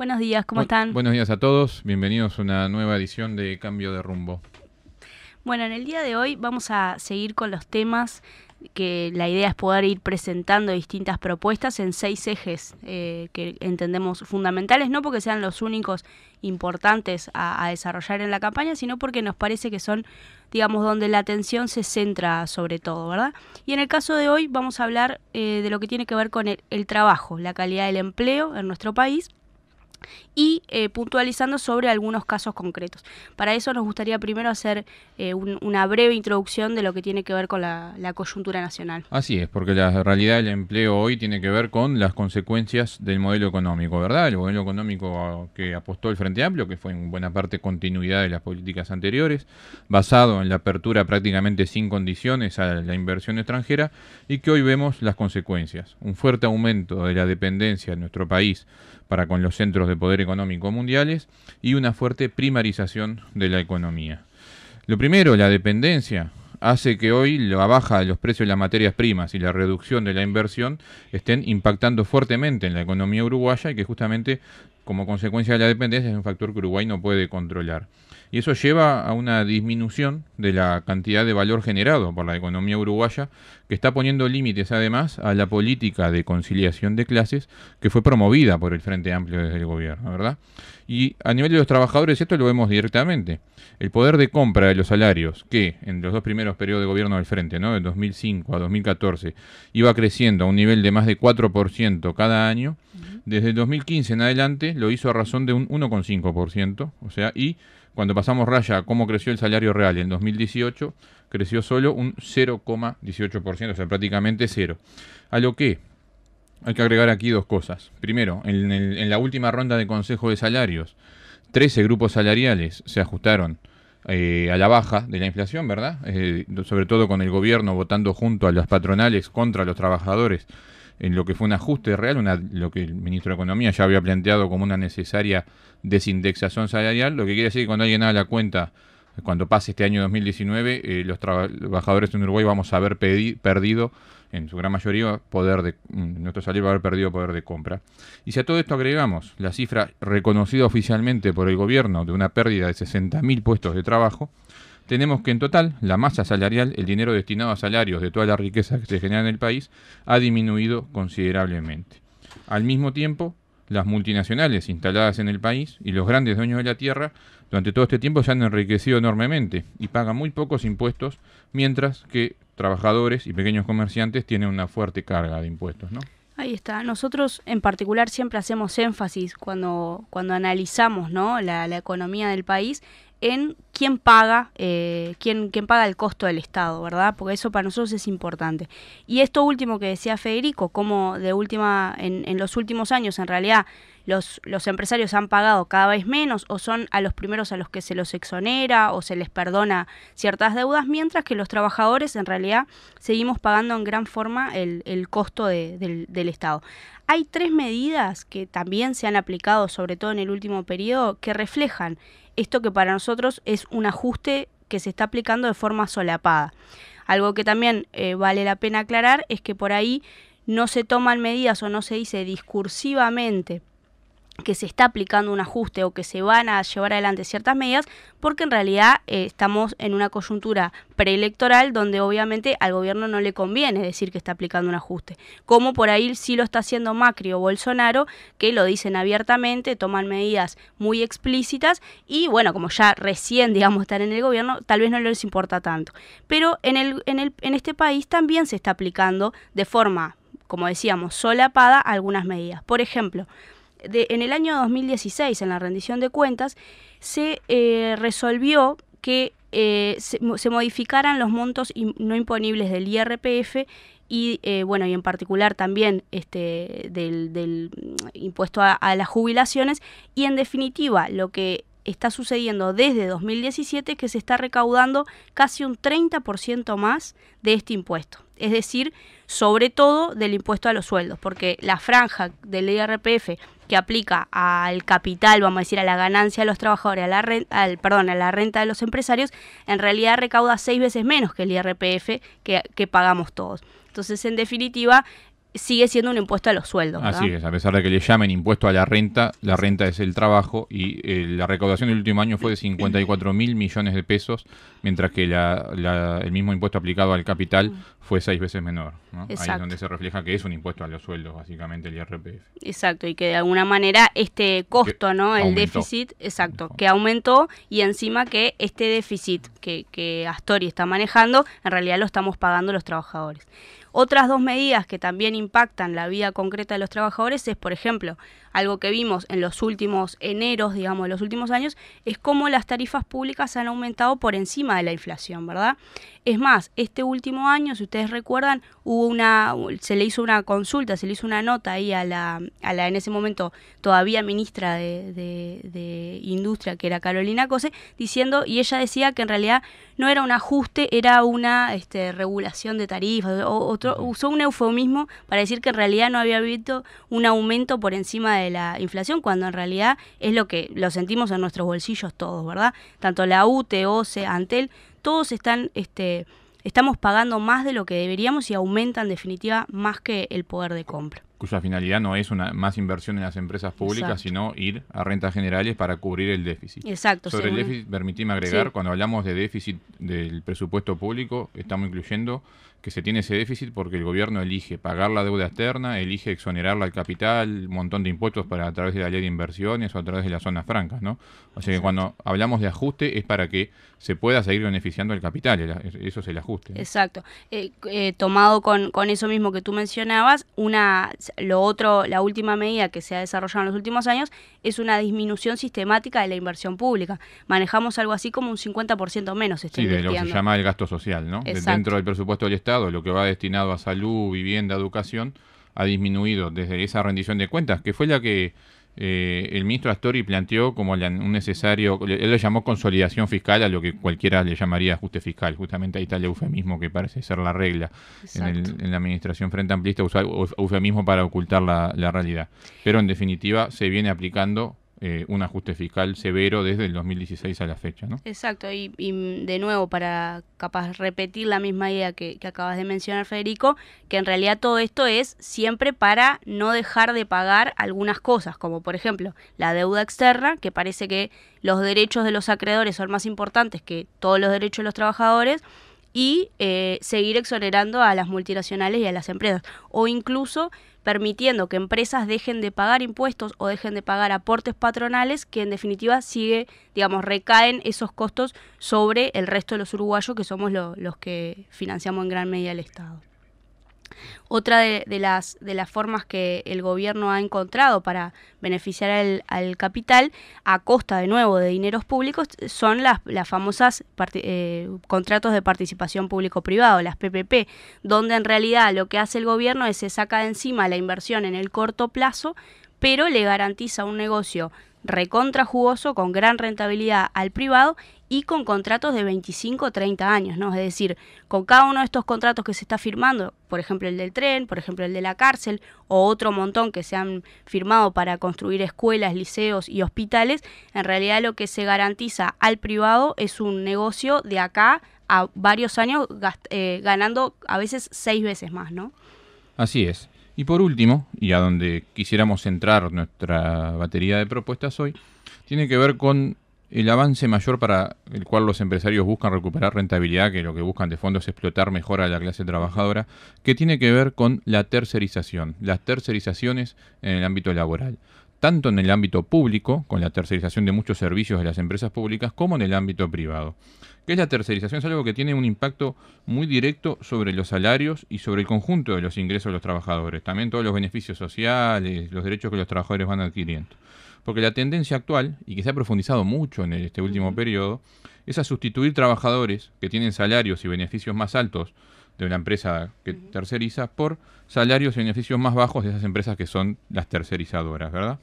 Buenos días, ¿cómo están? Buenos días a todos, bienvenidos a una nueva edición de Cambio de Rumbo. Bueno, en el día de hoy vamos a seguir con los temas que la idea es poder ir presentando distintas propuestas en 6 ejes que entendemos fundamentales, no porque sean los únicos importantes a desarrollar en la campaña, sino porque nos parece que son, digamos, donde la atención se centra sobre todo, ¿verdad? Y en el caso de hoy vamos a hablar de lo que tiene que ver con el trabajo, la calidad del empleo en nuestro país, y puntualizando sobre algunos casos concretos. Para eso nos gustaría primero hacer una breve introducción de lo que tiene que ver con la coyuntura nacional. Así es, porque la realidad del empleo hoy tiene que ver con las consecuencias del modelo económico, ¿verdad? El modelo económico que apostó el Frente Amplio, que fue en buena parte continuidad de las políticas anteriores, basado en la apertura prácticamente sin condiciones a la inversión extranjera, y que hoy vemos las consecuencias. Un fuerte aumento de la dependencia en nuestro país para con los centros de poder económico mundiales y una fuerte primarización de la economía. Lo primero, la dependencia, hace que hoy la baja de los precios de las materias primas y la reducción de la inversión estén impactando fuertemente en la economía uruguaya y que justamente como consecuencia de la dependencia es un factor que Uruguay no puede controlar. Y eso lleva a una disminución de la cantidad de valor generado por la economía uruguaya, que está poniendo límites además a la política de conciliación de clases que fue promovida por el Frente Amplio desde el gobierno, ¿verdad? Y a nivel de los trabajadores esto lo vemos directamente. El poder de compra de los salarios, que en los dos primeros periodos de gobierno del Frente, ¿no?, de 2005 a 2014, iba creciendo a un nivel de más de 4% cada año, desde el 2015 en adelante lo hizo a razón de un 1,5%, o sea, y cuando pasamos raya a cómo creció el salario real en 2018, creció solo un 0,18%, o sea, prácticamente cero. A lo que hay que agregar aquí dos cosas. Primero, en la última ronda de Consejo de Salarios, 13 grupos salariales se ajustaron a la baja de la inflación, ¿verdad? Sobre todo con el gobierno votando junto a las patronales contra los trabajadores en lo que fue un ajuste real, lo que el ministro de Economía ya había planteado como una necesaria desindexación salarial, lo que quiere decir que cuando alguien haga la cuenta, cuando pase este año 2019, los trabajadores en Uruguay vamos a haber perdido, en su gran mayoría, nuestro salario va a haber perdido poder de compra. Y si a todo esto agregamos la cifra reconocida oficialmente por el gobierno de una pérdida de 60.000 puestos de trabajo, tenemos que en total la masa salarial, el dinero destinado a salarios de toda la riqueza que se genera en el país, ha disminuido considerablemente. Al mismo tiempo, las multinacionales instaladas en el país y los grandes dueños de la tierra durante todo este tiempo se han enriquecido enormemente y pagan muy pocos impuestos, mientras que trabajadores y pequeños comerciantes tienen una fuerte carga de impuestos, ¿no? Ahí está. Nosotros en particular siempre hacemos énfasis cuando analizamos, ¿no?, la economía del país en quién paga el costo del Estado, ¿verdad? Porque eso para nosotros es importante. Y esto último que decía Federico, como en los últimos años en realidad los empresarios han pagado cada vez menos o son a los primeros a los que se los exonera o se les perdona ciertas deudas, mientras que los trabajadores en realidad seguimos pagando en gran forma el costo del Estado. Hay 3 medidas que también se han aplicado, sobre todo en el último periodo, que reflejan esto que para nosotros es un ajuste que se está aplicando de forma solapada. Algo que también vale la pena aclarar es que por ahí no se toman medidas o no se dice discursivamente que se está aplicando un ajuste o que se van a llevar adelante ciertas medidas, porque en realidad estamos en una coyuntura preelectoral donde obviamente al gobierno no le conviene decir que está aplicando un ajuste, como por ahí sí lo está haciendo Macri o Bolsonaro, que lo dicen abiertamente, toman medidas muy explícitas y bueno, como ya recién, digamos, están en el gobierno, tal vez no les importa tanto. Pero en este país también se está aplicando de forma, como decíamos, solapada algunas medidas. Por ejemplo, en el año 2016, en la rendición de cuentas, se resolvió que se modificaran los montos no imponibles del IRPF y y en particular también del impuesto a las jubilaciones, y en definitiva lo que está sucediendo desde 2017 es que se está recaudando casi un 30% más de este impuesto. Es decir, sobre todo del impuesto a los sueldos, porque la franja del IRPF que aplica al capital, vamos a decir, a la ganancia de los trabajadores, a la renta de los empresarios, en realidad recauda 6 veces menos que el IRPF que pagamos todos. Entonces, en definitiva, sigue siendo un impuesto a los sueldos, ¿verdad? Así es, a pesar de que le llamen impuesto a la renta es el trabajo y la recaudación del último año fue de 54.000 millones de pesos, mientras que el mismo impuesto aplicado al capital fue 6 veces menor, ¿no? Ahí es donde se refleja que es un impuesto a los sueldos, básicamente, el IRPF. Exacto, y que de alguna manera este costo, ¿no? El déficit, exacto, que aumentó, y encima que este déficit que Astori está manejando, en realidad lo estamos pagando los trabajadores. Otras dos medidas que también impactan la vida concreta de los trabajadores es, por ejemplo, algo que vimos en los últimos eneros, digamos, de los últimos años, es cómo las tarifas públicas han aumentado por encima de la inflación, ¿verdad? Es más, este último año, si ustedes recuerdan, se le hizo una consulta, se le hizo una nota ahí a la en ese momento todavía ministra de Industria, que era Carolina Cose, diciendo, y ella decía que en realidad no era un ajuste, era una regulación de tarifas, usó un eufemismo para decir que en realidad no había habido un aumento por encima de la inflación, cuando en realidad es lo que lo sentimos en nuestros bolsillos todos, ¿verdad? Tanto la UTE, OCE, Antel, todos estamos pagando más de lo que deberíamos y aumentan en definitiva más que el poder de compra. Cuya finalidad no es más inversión en las empresas públicas, exacto, sino ir a rentas generales para cubrir el déficit. Exacto. Sobre el déficit, permitime agregar, sí, cuando hablamos de déficit del presupuesto público, estamos incluyendo que se tiene ese déficit porque el gobierno elige pagar la deuda externa, elige exonerarla al capital, un montón de impuestos a través de la ley de inversiones o a través de las zonas francas, ¿no? O sea que cuando hablamos de ajuste es para que se pueda seguir beneficiando el capital, eso es el ajuste, ¿no? Exacto. Tomado con eso mismo que tú mencionabas, la última medida que se ha desarrollado en los últimos años es una disminución sistemática de la inversión pública. Manejamos algo así como un 50% menos. Sí, de lo que se llama el gasto social, ¿no? Dentro del presupuesto del Estado, lo que va destinado a salud, vivienda, educación, ha disminuido desde esa rendición de cuentas, que fue la que el ministro Astori planteó como un necesario, él lo llamó consolidación fiscal, a lo que cualquiera le llamaría ajuste fiscal. Justamente ahí está el eufemismo que parece ser la regla en la administración frente amplista, usar eufemismo para ocultar la realidad. Pero en definitiva se viene aplicando un ajuste fiscal severo desde el 2016 a la fecha, ¿no? Exacto, y de nuevo, para capaz repetir la misma idea que acabas de mencionar, Federico, que en realidad todo esto es siempre para no dejar de pagar algunas cosas, como por ejemplo la deuda externa, que parece que los derechos de los acreedores son más importantes que todos los derechos de los trabajadores, y seguir exonerando a las multinacionales y a las empresas, o incluso permitiendo que empresas dejen de pagar impuestos o dejen de pagar aportes patronales, que en definitiva recaen esos costos sobre el resto de los uruguayos, que somos los que financiamos en gran medida el Estado. Otra de las formas que el gobierno ha encontrado para beneficiar al capital a costa de nuevo de dineros públicos son las famosas contratos de participación público-privado, las PPP, donde en realidad lo que hace el gobierno es se saca de encima la inversión en el corto plazo, pero le garantiza un negocio recontra jugoso, con gran rentabilidad al privado y con contratos de 25 o 30 años, ¿no? Es decir, con cada uno de estos contratos que se está firmando, por ejemplo el del tren, por ejemplo el de la cárcel, o otro montón que se han firmado para construir escuelas, liceos y hospitales, en realidad lo que se garantiza al privado es un negocio de acá a varios años ganando a veces 6 veces más, ¿no? Así es. Y por último, y a donde quisiéramos centrar nuestra batería de propuestas hoy, tiene que ver con el avance mayor para el cual los empresarios buscan recuperar rentabilidad, que lo que buscan de fondo es explotar mejor a la clase trabajadora, que tiene que ver con la tercerización, las tercerizaciones en el ámbito laboral, tanto en el ámbito público, con la tercerización de muchos servicios de las empresas públicas, como en el ámbito privado. ¿Qué es la tercerización? Es algo que tiene un impacto muy directo sobre los salarios y sobre el conjunto de los ingresos de los trabajadores, también todos los beneficios sociales, los derechos que los trabajadores van adquiriendo. Porque la tendencia actual, y que se ha profundizado mucho en este último periodo, es a sustituir trabajadores que tienen salarios y beneficios más altos de una empresa que terceriza por salarios y beneficios más bajos de esas empresas que son las tercerizadoras, ¿verdad?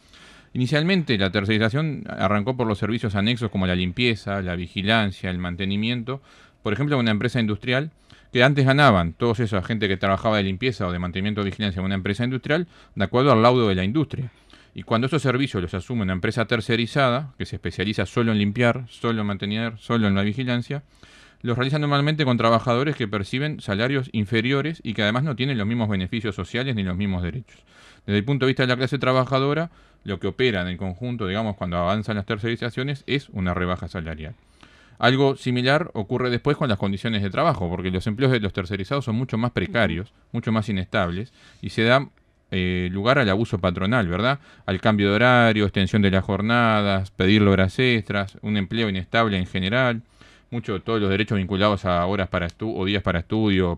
Inicialmente la tercerización arrancó por los servicios anexos como la limpieza, la vigilancia, el mantenimiento. Por ejemplo, una empresa industrial que antes ganaban todos esa gente que trabajaba de limpieza o de mantenimiento o vigilancia en una empresa industrial de acuerdo al laudo de la industria. Y cuando esos servicios los asume una empresa tercerizada, que se especializa solo en limpiar, solo en mantener, solo en la vigilancia, los realizan normalmente con trabajadores que perciben salarios inferiores y que además no tienen los mismos beneficios sociales ni los mismos derechos. Desde el punto de vista de la clase trabajadora, lo que opera en el conjunto, digamos, cuando avanzan las tercerizaciones, es una rebaja salarial. Algo similar ocurre después con las condiciones de trabajo, porque los empleos de los tercerizados son mucho más precarios, mucho más inestables, y se da lugar al abuso patronal, ¿verdad? Al cambio de horario, extensión de las jornadas, pedir horas extras, un empleo inestable en general, todos los derechos vinculados a horas o días para estudios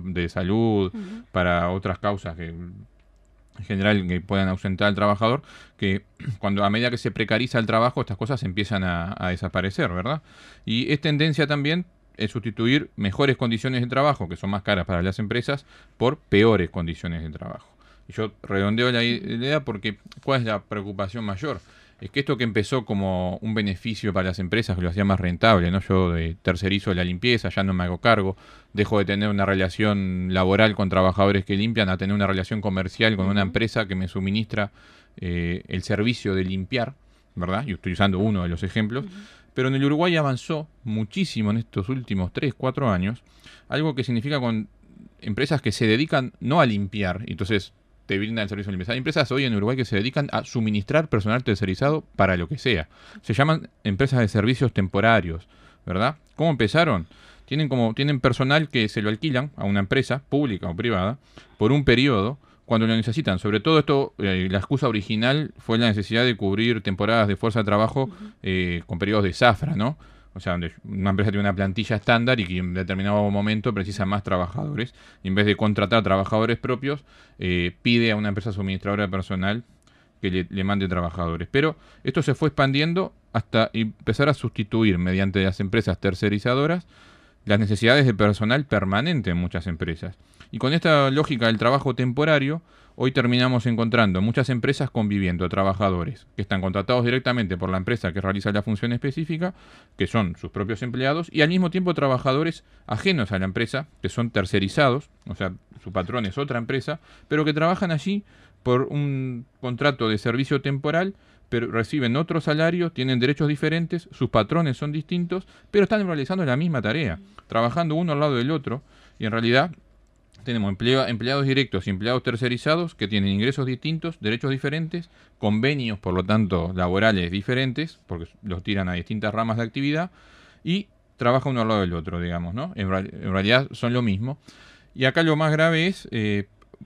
de salud, para otras causas que en general que puedan ausentar al trabajador, que cuando a medida que se precariza el trabajo, estas cosas empiezan a desaparecer, ¿verdad? Y es tendencia también sustituir mejores condiciones de trabajo, que son más caras para las empresas, por peores condiciones de trabajo. Y yo redondeo la idea porque ¿cuál es la preocupación mayor? Es que esto que empezó como un beneficio para las empresas, que lo hacía más rentable, ¿no? Yo tercerizo la limpieza, ya no me hago cargo, dejo de tener una relación laboral con trabajadores que limpian a tener una relación comercial con una empresa que me suministra el servicio de limpiar, ¿verdad? Yo estoy usando uno de los ejemplos. Pero en el Uruguay avanzó muchísimo en estos últimos 3, 4 años, algo que significa con empresas que se dedican no a limpiar, entonces te brindan el servicio de limpieza. Hay empresas hoy en Uruguay que se dedican a suministrar personal tercerizado para lo que sea. Se llaman empresas de servicios temporarios, ¿verdad? ¿Cómo empezaron? Tienen personal que se lo alquilan a una empresa, pública o privada, por un periodo, cuando lo necesitan. Sobre todo esto, la excusa original fue la necesidad de cubrir temporadas de fuerza de trabajo con periodos de zafra, ¿no? O sea, donde una empresa tiene una plantilla estándar y que en determinado momento precisa más trabajadores. Y en vez de contratar trabajadores propios, pide a una empresa suministradora de personal que le mande trabajadores. Pero esto se fue expandiendo hasta empezar a sustituir, mediante las empresas tercerizadoras, las necesidades de personal permanente en muchas empresas. Y con esta lógica del trabajo temporario, hoy terminamos encontrando muchas empresas conviviendo a trabajadores que están contratados directamente por la empresa que realiza la función específica, que son sus propios empleados, y al mismo tiempo trabajadores ajenos a la empresa, que son tercerizados, o sea, su patrón es otra empresa, pero que trabajan allí por un contrato de servicio temporal, pero reciben otro salario, tienen derechos diferentes, sus patrones son distintos, pero están realizando la misma tarea, trabajando uno al lado del otro, y en realidad tenemos empleados directos y empleados tercerizados que tienen ingresos distintos, derechos diferentes, convenios, por lo tanto, laborales diferentes, porque los tiran a distintas ramas de actividad, y trabaja uno al lado del otro, digamos, ¿no? En realidad son lo mismo. Y acá lo más grave es,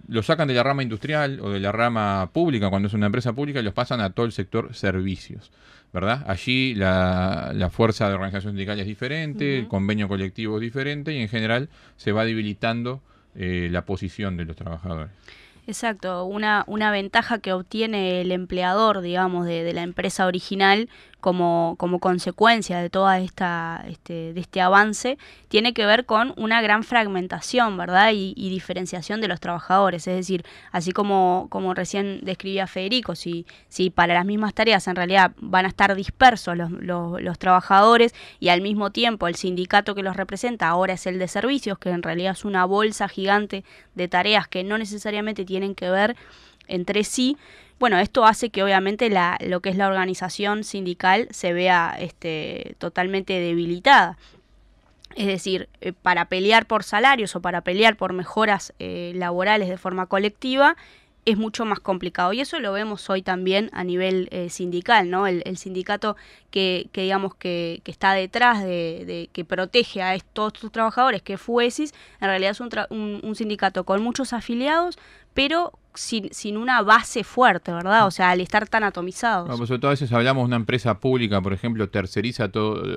lo sacan de la rama industrial o de la rama pública, cuando es una empresa pública, y los pasan a todo el sector servicios, ¿verdad? Allí la fuerza de organización sindical es diferente, el convenio colectivo es diferente, y en general se va debilitando la posición de los trabajadores. Exacto, una ventaja que obtiene el empleador, digamos, de la empresa original como consecuencia de toda de este avance, tiene que ver con una gran fragmentación, ¿verdad? Y diferenciación de los trabajadores. Es decir, así como recién describía Federico, si para las mismas tareas en realidad van a estar dispersos los trabajadores y al mismo tiempo el sindicato que los representa ahora es el de servicios, que en realidad es una bolsa gigante de tareas que no necesariamente tienen que ver entre sí. Bueno, esto hace que obviamente lo que es la organización sindical se vea totalmente debilitada. Es decir, para pelear por salarios o para pelear por mejoras laborales de forma colectiva es mucho más complicado. Y eso lo vemos hoy también a nivel sindical, ¿no? El sindicato que digamos que está detrás que protege a todos estos trabajadores, que es FUESIS, en realidad es un sindicato con muchos afiliados, pero sin una base fuerte, ¿verdad? O sea, al estar tan atomizados. No, pues sobre todo a veces hablamos de una empresa pública, por ejemplo, terceriza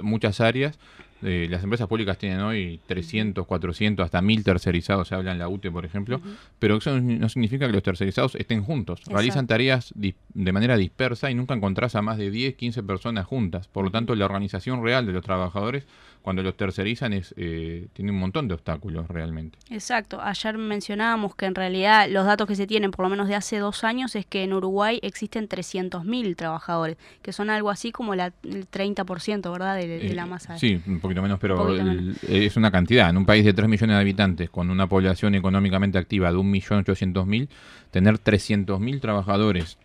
muchas áreas. Las empresas públicas tienen hoy 300, 400, hasta 1000 tercerizados, se habla en la UTE, por ejemplo, pero eso no significa que los tercerizados estén juntos. Exacto. Realizan tareas de manera dispersa y nunca encontrás a más de 10, 15 personas juntas. Por lo tanto, la organización real de los trabajadores, cuando los tercerizan, tiene un montón de obstáculos realmente. Exacto. Ayer mencionábamos que en realidad los los datos que se tienen, por lo menos de hace 2 años, es que en Uruguay existen 300.000 trabajadores, que son algo así como el 30%, ¿verdad?, de la masa. Sí, un poquito menos, pero poquito menos. Es una cantidad. En un país de 3 millones de habitantes, con una población económicamente activa de 1.800.000, tener 300.000 trabajadores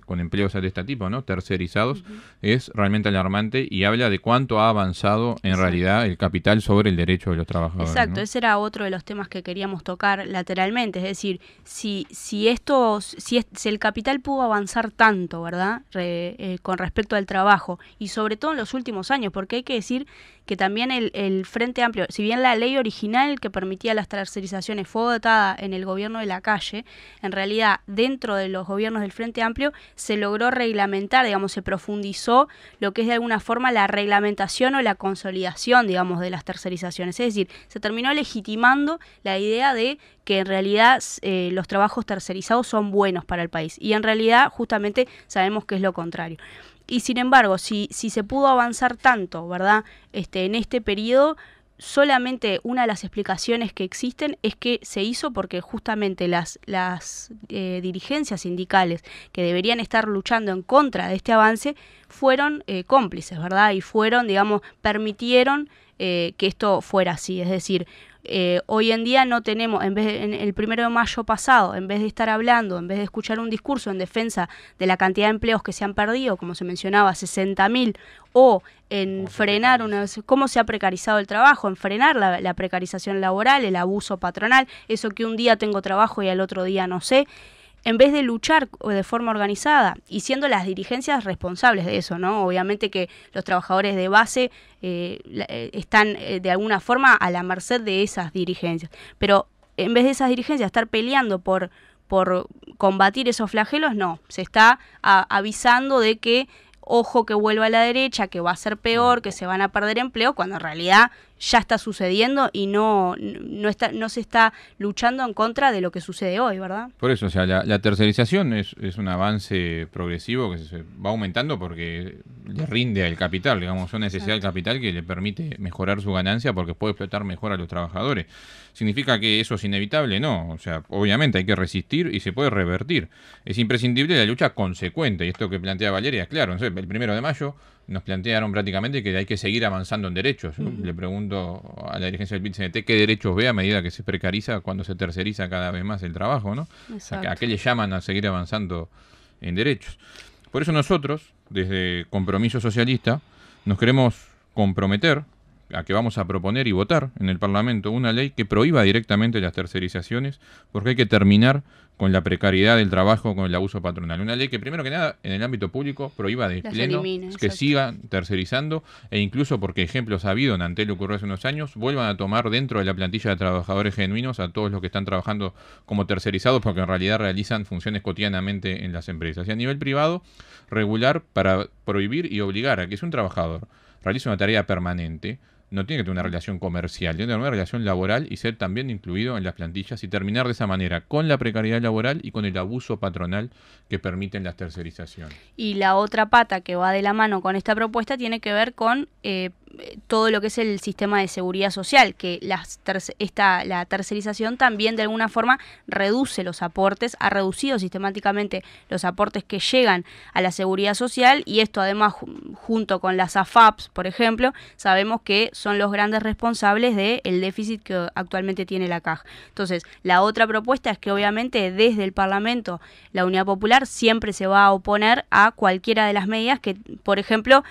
con empleos de este tipo, ¿no?, tercerizados, es realmente alarmante y habla de cuánto ha avanzado en realidad el capital sobre el derecho de los trabajadores. Exacto, ¿no? ese era otro de los temas que queríamos tocar lateralmente, es decir, si el capital pudo avanzar tanto, ¿verdad?, con respecto al trabajo, y sobre todo en los últimos años, porque hay que decir que también el Frente Amplio, si bien la ley original que permitía las tercerizaciones fue votada en el gobierno de Lacalle, en realidad dentro de los gobiernos del Frente Amplio se logró reglamentar, digamos, se profundizó lo que es de alguna forma la reglamentación o la consolidación, digamos, de las tercerizaciones. Es decir, se terminó legitimando la idea de que en realidad los trabajos tercerizados son buenos para el país. Y en realidad justamente sabemos que es lo contrario. Y sin embargo, si se pudo avanzar tanto, ¿verdad?, en este periodo, solamente una de las explicaciones que existen es que se hizo porque justamente las dirigencias sindicales que deberían estar luchando en contra de este avance fueron cómplices, ¿verdad? Y fueron, digamos, permitieron que esto fuera así. Es decir, hoy en día no tenemos, en el 1 de mayo pasado, en vez de estar hablando, en vez de escuchar un discurso en defensa de la cantidad de empleos que se han perdido, como se mencionaba, 60.000, o en frenar cómo se ha precarizado el trabajo, en frenar la precarización laboral, el abuso patronal, eso que un día tengo trabajo y al otro día no sé, en vez de luchar de forma organizada y siendo las dirigencias responsables de eso, ¿no? Obviamente que los trabajadores de base están de alguna forma a la merced de esas dirigencias, pero en vez de esas dirigencias estar peleando por combatir esos flagelos, no, se está avisando de que ojo que vuelva a la derecha, que va a ser peor, que se van a perder empleos, cuando en realidad ya está sucediendo y no se está luchando en contra de lo que sucede hoy, ¿verdad? Por eso, o sea, la tercerización es un avance progresivo que se va aumentando porque le rinde al capital, digamos, una necesidad del capital que le permite mejorar su ganancia porque puede explotar mejor a los trabajadores. ¿Significa que eso es inevitable? No, o sea, obviamente hay que resistir y se puede revertir. Es imprescindible la lucha consecuente, y esto que plantea Valeria, claro, no sé, el 1 de mayo nos plantearon prácticamente que hay que seguir avanzando en derechos. Le pregunto a la dirigencia del PIT-CNT qué derechos ve a medida que se precariza cuando se terceriza cada vez más el trabajo, ¿no? O sea, ¿a qué le llaman a seguir avanzando en derechos? Por eso nosotros, desde Compromiso Socialista, nos queremos comprometer a que vamos a proponer y votar en el Parlamento una ley que prohíba directamente las tercerizaciones, porque hay que terminar con la precariedad del trabajo, con el abuso patronal. Una ley que, primero que nada, en el ámbito público prohíba de pleno que sigan tercerizando, e incluso, porque ejemplos ha habido, en Antel ocurrió hace unos años, vuelvan a tomar dentro de la plantilla de trabajadores genuinos a todos los que están trabajando como tercerizados, porque en realidad realizan funciones cotidianamente en las empresas. Y a nivel privado, regular para prohibir y obligar a que si un trabajador realiza una tarea permanente, no tiene que tener una relación comercial, tiene que tener una relación laboral y ser también incluido en las plantillas y terminar de esa manera con la precariedad laboral y con el abuso patronal que permiten las tercerizaciones. Y la otra pata que va de la mano con esta propuesta tiene que ver con todo lo que es el sistema de seguridad social, que la tercerización también de alguna forma reduce los aportes, ha reducido sistemáticamente los aportes que llegan a la seguridad social, y esto además junto con las AFAPs, por ejemplo, sabemos que son los grandes responsables del déficit que actualmente tiene la Caja. Entonces, la otra propuesta es que obviamente desde el Parlamento la Unidad Popular siempre se va a oponer a cualquiera de las medidas que, por ejemplo,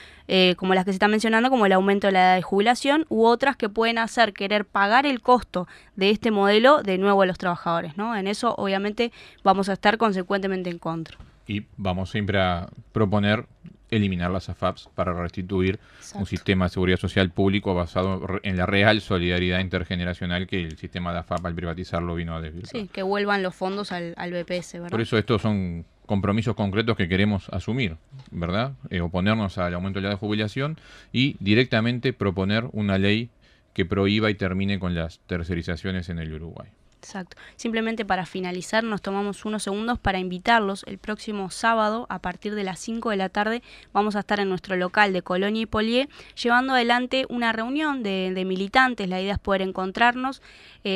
como las que se están mencionando, como el aumento de la edad de jubilación, u otras que pueden hacer querer pagar el costo de este modelo de nuevo a los trabajadores, ¿no? En eso obviamente vamos a estar consecuentemente en contra. Y vamos siempre a proponer eliminar las AFAPs para restituir un sistema de seguridad social público basado en la real solidaridad intergeneracional que el sistema de AFAP al privatizarlo vino a desvirtuar. Sí, que vuelvan los fondos al BPS, ¿verdad? Por eso estos son compromisos concretos que queremos asumir, ¿verdad? Oponernos al aumento de la edad de jubilación y directamente proponer una ley que prohíba y termine con las tercerizaciones en el Uruguay. Exacto. Simplemente para finalizar, nos tomamos unos segundos para invitarlos. El próximo sábado, a partir de las 5 de la tarde, vamos a estar en nuestro local de Colonia y Polié, llevando adelante una reunión de militantes. La idea es poder encontrarnos,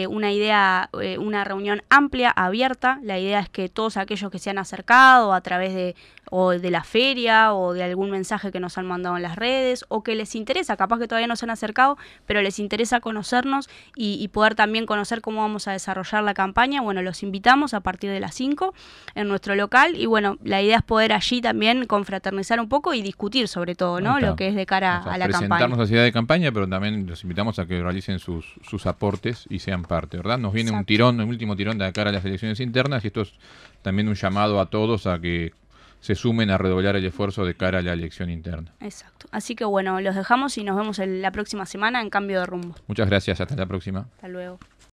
una reunión amplia, abierta. La idea es que todos aquellos que se han acercado a través de la feria o de algún mensaje que nos han mandado en las redes o que les interesa, capaz que todavía no se han acercado, pero les interesa conocernos y poder también conocer cómo vamos a desarrollar la campaña. Bueno, los invitamos a partir de las 5 en nuestro local y bueno, la idea es poder allí también confraternizar un poco y discutir sobre todo, ¿no? Lo que es de cara a la campaña. Presentarnos la ciudad de campaña, pero también los invitamos a que realicen sus aportes y sean parte, ¿verdad? Nos viene un último tirón de cara a las elecciones internas y esto es también un llamado a todos a que se sumen a redoblar el esfuerzo de cara a la elección interna. Exacto. Así que bueno, los dejamos y nos vemos la próxima semana en Cambio de Rumbo. Muchas gracias, hasta la próxima. Hasta luego.